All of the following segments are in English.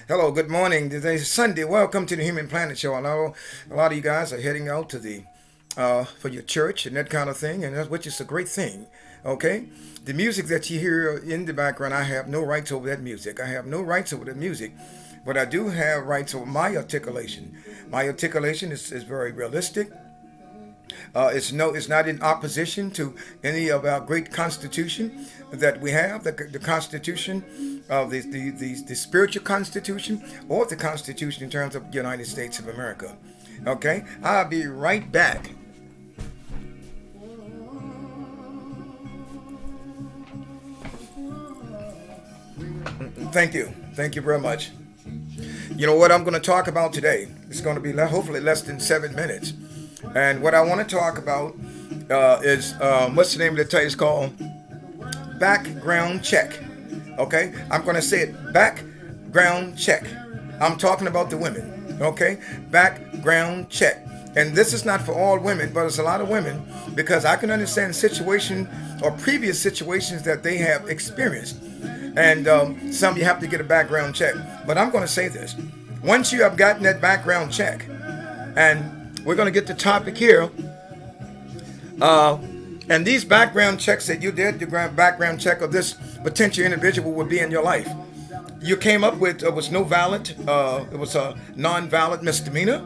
Hello, good morning. Today's Sunday. Welcome to the Human Planet Show. I know a lot of you guys are heading out to the for your church and that kind of thing, and which is a great thing. Okay, the music that you hear in the background, I have no rights over that music. I have no rights over that music, but I do have rights over my articulation. My articulation is very realistic. It's not in opposition to any of our great Constitution that we have, the Constitution of the spiritual Constitution, or the Constitution in terms of the United States of America. Okay, I'll be right back. Thank you very much. You know what I'm going to talk about today? It's going to be hopefully less than 7 minutes. And what I want to talk about is what's the name of the title? It's called Background Check. Okay, I'm going to say it, background check. I'm talking about the women. Okay, background check. And this is not for all women, but it's a lot of women, because I can understand situation or previous situations that they have experienced. And some you have to get a background check. But I'm going to say this. Once you have gotten that background check, and we're going to get the topic here, and these background checks that you did, your background check of this potential individual would be in your life. You came up with, was no valid, it was a non-valid misdemeanor,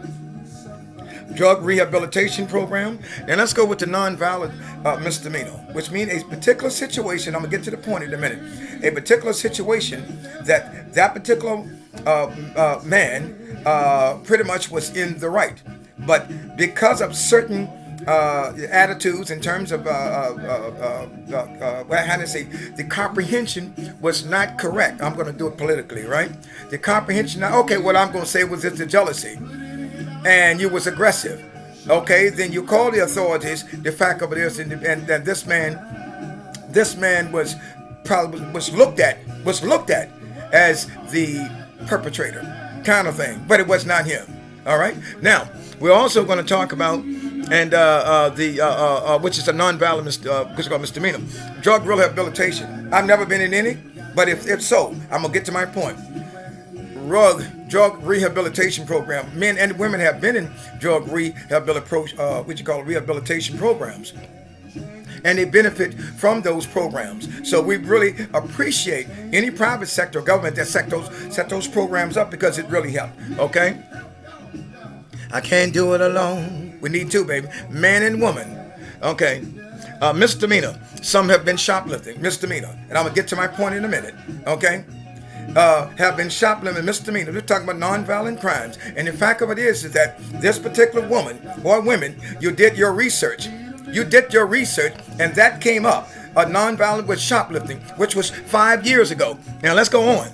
drug rehabilitation program. And let's go with the non-valid misdemeanor, which means a particular situation, I'm going to get to the point in a minute, a particular situation that particular man pretty much was in the right. But because of certain attitudes in terms of how to say, the comprehension was not correct. I'm going to do it politically, right? The comprehension. Okay, what I'm going to say was it's the jealousy, and you was aggressive. Okay, then you call the authorities. The fact of it is, and that this man was probably looked at as the perpetrator, kind of thing, but it was not him. All right. Now we're also going to talk about which is a non-valid misdemeanor, drug rehabilitation. I've never been in any, but if so, I'm gonna get to my point. Drug rehabilitation program. Men and women have been in drug rehabilitation programs, and they benefit from those programs. So we really appreciate any private sector or government that set those programs up, because it really helped. Okay. I can't do it alone. We need two, baby. Man and woman. Okay. Misdemeanor. Some have been shoplifting. Misdemeanor. And I'm going to get to my point in a minute. Okay. Have been shoplifting. Misdemeanor. We're talking about non-violent crimes. And the fact of it is that this particular woman or women, you did your research. And that came up. A non-violent with shoplifting, which was 5 years ago. Now let's go on.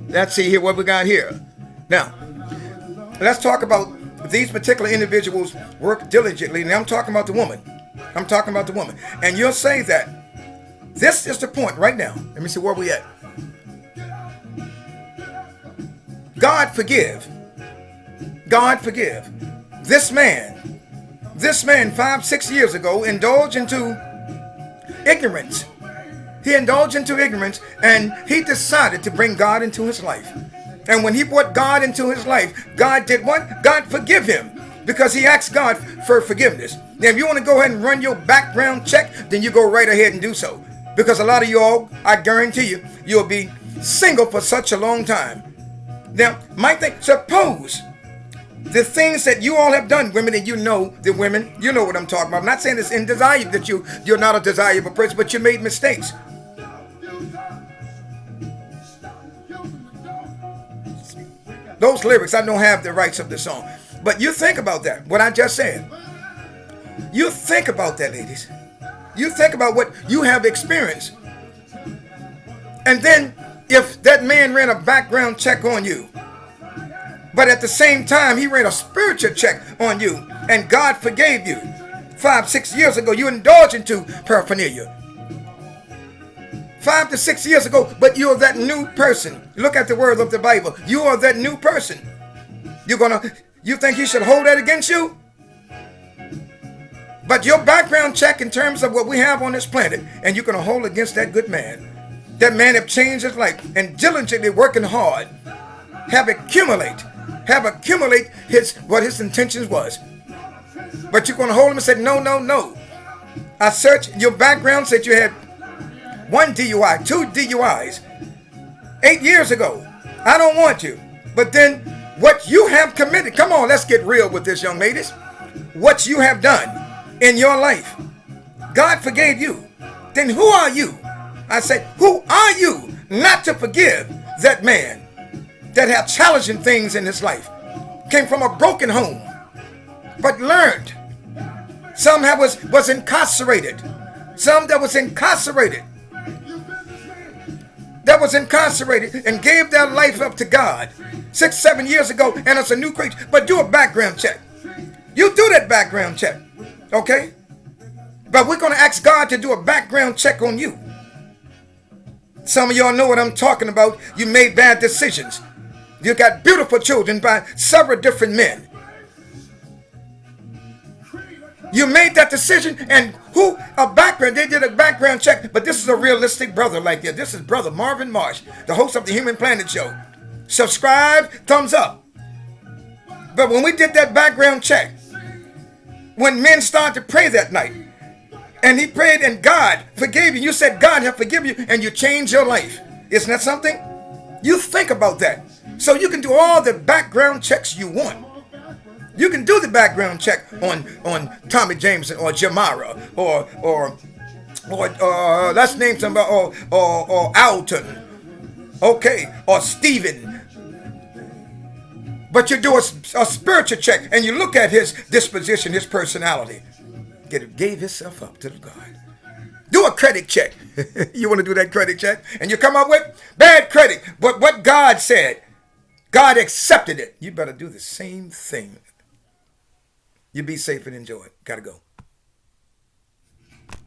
Let's see here what we got here. Now, let's talk about these particular individuals work diligently. And I'm talking about the woman. And you'll say that this is the point right now. Let me see where we at. God forgive. This man 5-6 years ago indulged into ignorance. He indulged into ignorance, and he decided to bring God into his life. And when he brought God into his life, God did what? God forgive him, because he asked God for forgiveness. Now, if you want to go ahead and run your background check, then you go right ahead and do so. Because a lot of y'all, I guarantee you, you'll be single for such a long time. Now, my thing, suppose the things that you all have done, women, and you know what I'm talking about. I'm not saying it's indesirable that you're not a desirable person, but you made mistakes. Those lyrics, I don't have the rights of the song. But you think about that, what I just said. You think about that, ladies. You think about what you have experienced. And then if that man ran a background check on you, but at the same time he ran a spiritual check on you, and God forgave you 5-6 years ago, you indulged into paraphernalia. 5 to 6 years ago, but you're that new person. Look at the words of the Bible. You are that new person. You think he should hold that against you? But your background check in terms of what we have on this planet, and you're going to hold against that good man. That man have changed his life and diligently working hard, have accumulate his what his intentions was. But you're going to hold him and say, no, no, no. I searched your background, said you had 1 DUI, 2 DUIs 8 years ago. I don't want you. But then what you have committed, come on, let's get real with this, young ladies. What you have done in your life, God forgave you. Then who are you? I said, who are you not to forgive that man that had challenging things in his life? Came from a broken home, but learned. Some was incarcerated. Some that was incarcerated. And gave their life up to God 6, 7 years ago, and it's a new creature. But do a background check. You do that background check, okay? But we're going to ask God to do a background check on you. Some of y'all know what I'm talking about. You made bad decisions. You got beautiful children by several different men. You made that decision, and they did a background check, but this is a realistic brother like this. This is Brother Marvin Marsh, the host of the Human Planet Show. Subscribe, thumbs up. But when we did that background check, when men started to pray that night, and he prayed and God forgave you, you said God have forgiven you, and you changed your life. Isn't that something? You think about that. So you can do all the background checks you want. You can do the background check on Tommy Jameson or Jamara or let's name somebody or Alton, okay, or Stephen. But you do a spiritual check and you look at his disposition, his personality. Gave himself up to the God. Do a credit check. You want to do that credit check, and you come up with bad credit, but what God said, God accepted it. You better do the same thing. You be safe and enjoy it. Gotta go.